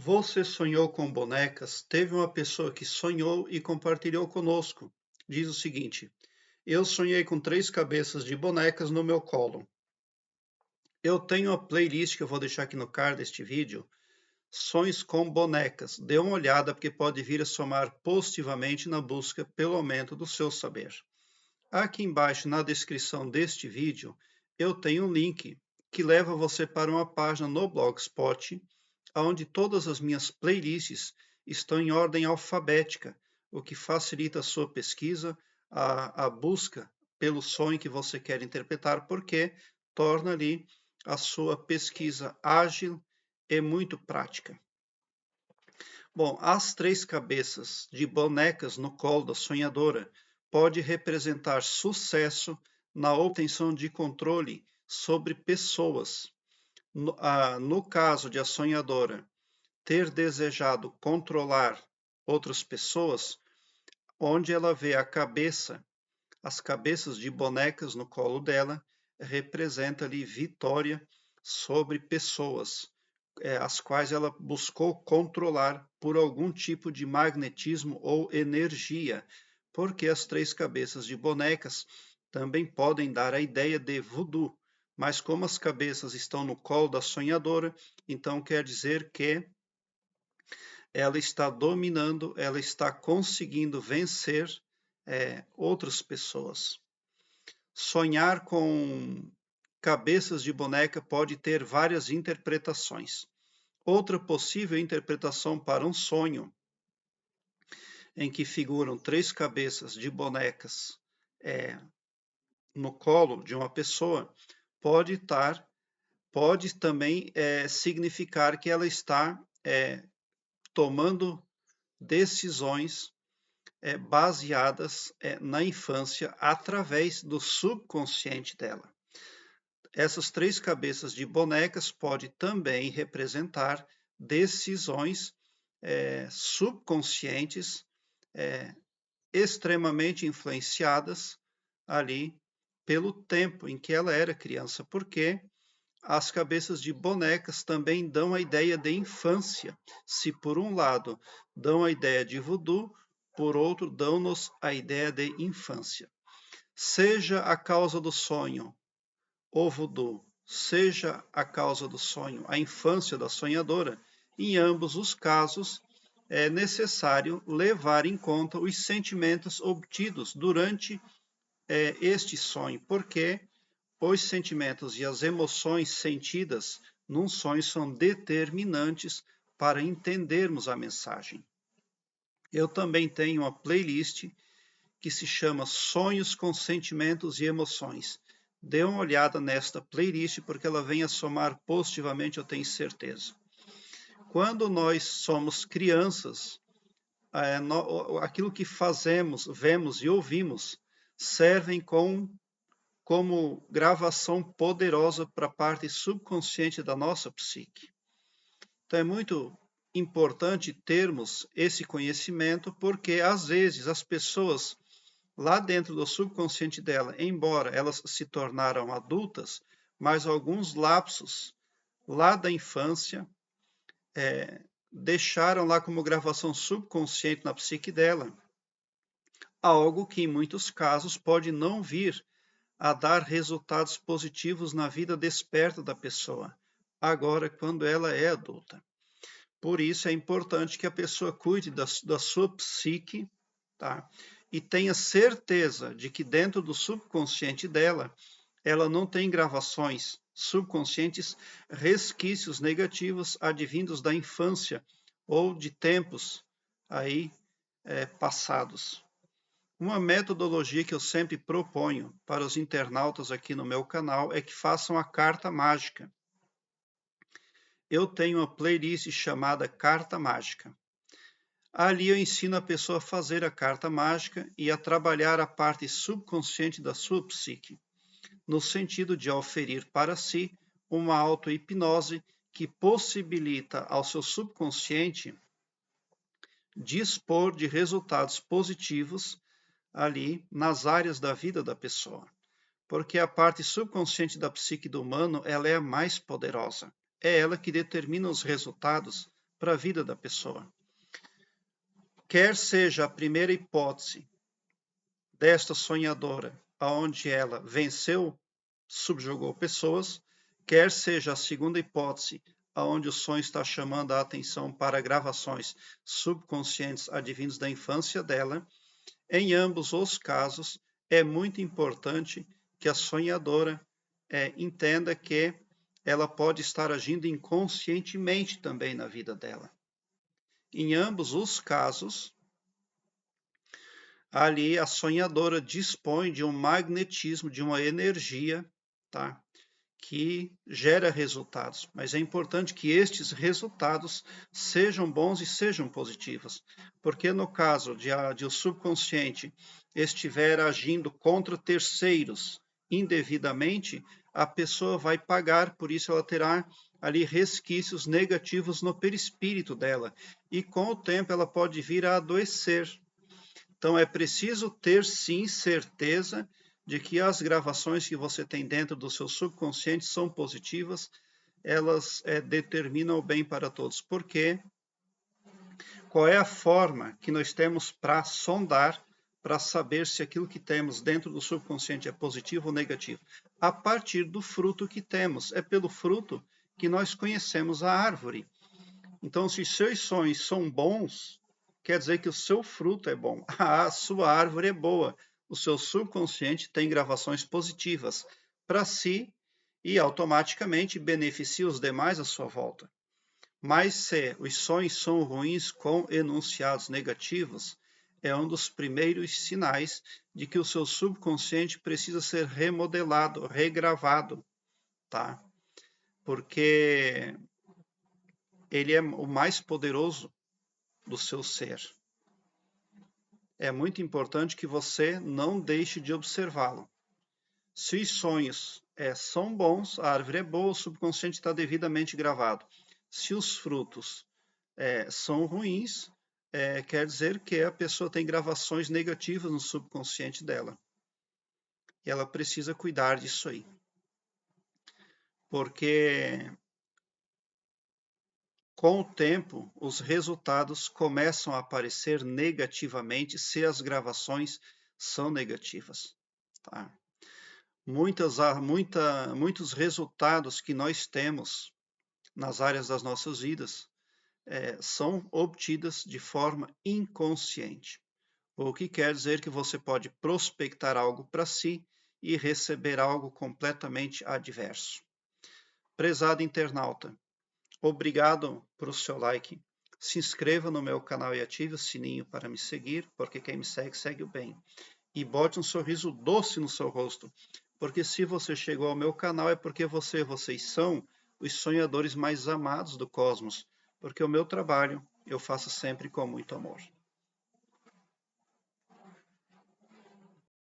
Você sonhou com bonecas? Teve uma pessoa que sonhou e compartilhou conosco. Diz o seguinte: eu sonhei com 3 cabeças de bonecas no meu colo. Eu tenho uma playlist que eu vou deixar aqui no card deste vídeo, Sonhos com bonecas. Dê uma olhada porque pode vir a somar positivamente na busca pelo aumento do seu saber. Aqui embaixo na descrição deste vídeo eu tenho um link que leva você para uma página no Blogspot, onde todas as minhas playlists estão em ordem alfabética, o que facilita a sua pesquisa, a busca pelo sonho que você quer interpretar, porque torna ali a sua pesquisa ágil e muito prática. Bom, as 3 cabeças de bonecas no colo da sonhadora pode representar sucesso na obtenção de controle sobre pessoas. No caso de a sonhadora ter desejado controlar outras pessoas, onde ela vê as cabeças de bonecas no colo dela, representa ali vitória sobre pessoas, as quais ela buscou controlar por algum tipo de magnetismo ou energia, porque as 3 cabeças de bonecas também podem dar a ideia de voodoo, mas como as cabeças estão no colo da sonhadora, então quer dizer que ela está dominando, ela está conseguindo vencer outras pessoas. Sonhar com cabeças de boneca pode ter várias interpretações. Outra possível interpretação para um sonho em que figuram 3 cabeças de bonecas no colo de uma pessoa pode também significar que ela está tomando decisões baseadas na infância através do subconsciente dela. Essas 3 cabeças de bonecas podem também representar decisões subconscientes extremamente influenciadas ali pelo tempo em que ela era criança, porque as cabeças de bonecas também dão a ideia de infância. Se por um lado dão a ideia de voodoo, por outro dão-nos a ideia de infância. Seja a causa do sonho o voodoo, seja a causa do sonho a infância da sonhadora, em ambos os casos é necessário levar em conta os sentimentos obtidos durante este sonho, porque os sentimentos e as emoções sentidas num sonho são determinantes para entendermos a mensagem. Eu também tenho uma playlist que se chama Sonhos com Sentimentos e Emoções. Dê uma olhada nesta playlist porque ela vem a somar positivamente, eu tenho certeza. Quando nós somos crianças, aquilo que fazemos, vemos e ouvimos servem como gravação poderosa para a parte subconsciente da nossa psique. Então é muito importante termos esse conhecimento, porque às vezes as pessoas lá dentro do subconsciente dela, embora elas se tornaram adultas, mas alguns lapsos lá da infância deixaram lá como gravação subconsciente na psique dela algo que em muitos casos pode não vir a dar resultados positivos na vida desperta da pessoa, agora quando ela é adulta. Por isso é importante que a pessoa cuide da sua psique, tá? E tenha certeza de que dentro do subconsciente dela, ela não tem gravações subconscientes, resquícios negativos advindos da infância ou de tempos aí passados. Uma metodologia que eu sempre proponho para os internautas aqui no meu canal é que façam a carta mágica. Eu tenho uma playlist chamada Carta Mágica. Ali eu ensino a pessoa a fazer a carta mágica e a trabalhar a parte subconsciente da sua psique, no sentido de oferir para si uma auto-hipnose que possibilita ao seu subconsciente dispor de resultados positivos ali nas áreas da vida da pessoa. Porque a parte subconsciente da psique do humano, ela é a mais poderosa. É ela que determina os resultados para a vida da pessoa. Quer seja a primeira hipótese desta sonhadora, aonde ela venceu, subjugou pessoas, quer seja a segunda hipótese, aonde o sonho está chamando a atenção para gravações subconscientes advindos da infância dela, em ambos os casos, é muito importante que a sonhadora entenda que ela pode estar agindo inconscientemente também na vida dela. Em ambos os casos, ali a sonhadora dispõe de um magnetismo, de uma energia, tá? Que gera resultados, mas é importante que estes resultados sejam bons e sejam positivos, porque no caso de o subconsciente estiver agindo contra terceiros indevidamente, a pessoa vai pagar, por isso ela terá ali resquícios negativos no perispírito dela, e com o tempo ela pode vir a adoecer. Então é preciso ter sim certeza de que as gravações que você tem dentro do seu subconsciente são positivas, elas determinam o bem para todos. Porque qual é a forma que nós temos para sondar, para saber se aquilo que temos dentro do subconsciente é positivo ou negativo? A partir do fruto que temos. É pelo fruto que nós conhecemos a árvore. Então, se seus sonhos são bons, quer dizer que o seu fruto é bom, a sua árvore é boa, o seu subconsciente tem gravações positivas para si e automaticamente beneficia os demais à sua volta. Mas se os sonhos são ruins com enunciados negativos, é um dos primeiros sinais de que o seu subconsciente precisa ser remodelado, regravado, tá? Porque ele é o mais poderoso do seu ser. É muito importante que você não deixe de observá-lo. Se os sonhos são bons, a árvore é boa, o subconsciente está devidamente gravado. Se os frutos são ruins, quer dizer que a pessoa tem gravações negativas no subconsciente dela. E ela precisa cuidar disso aí. Porque com o tempo, os resultados começam a aparecer negativamente se as gravações são negativas. Tá? Muitos resultados que nós temos nas áreas das nossas vidas são obtidas de forma inconsciente. O que quer dizer que você pode prospectar algo para si e receber algo completamente adverso. Prezado internauta, obrigado por o seu like. Se inscreva no meu canal e ative o sininho para me seguir, porque quem me segue, segue o bem. E bote um sorriso doce no seu rosto, porque se você chegou ao meu canal é porque vocês são os sonhadores mais amados do cosmos, porque o meu trabalho eu faço sempre com muito amor.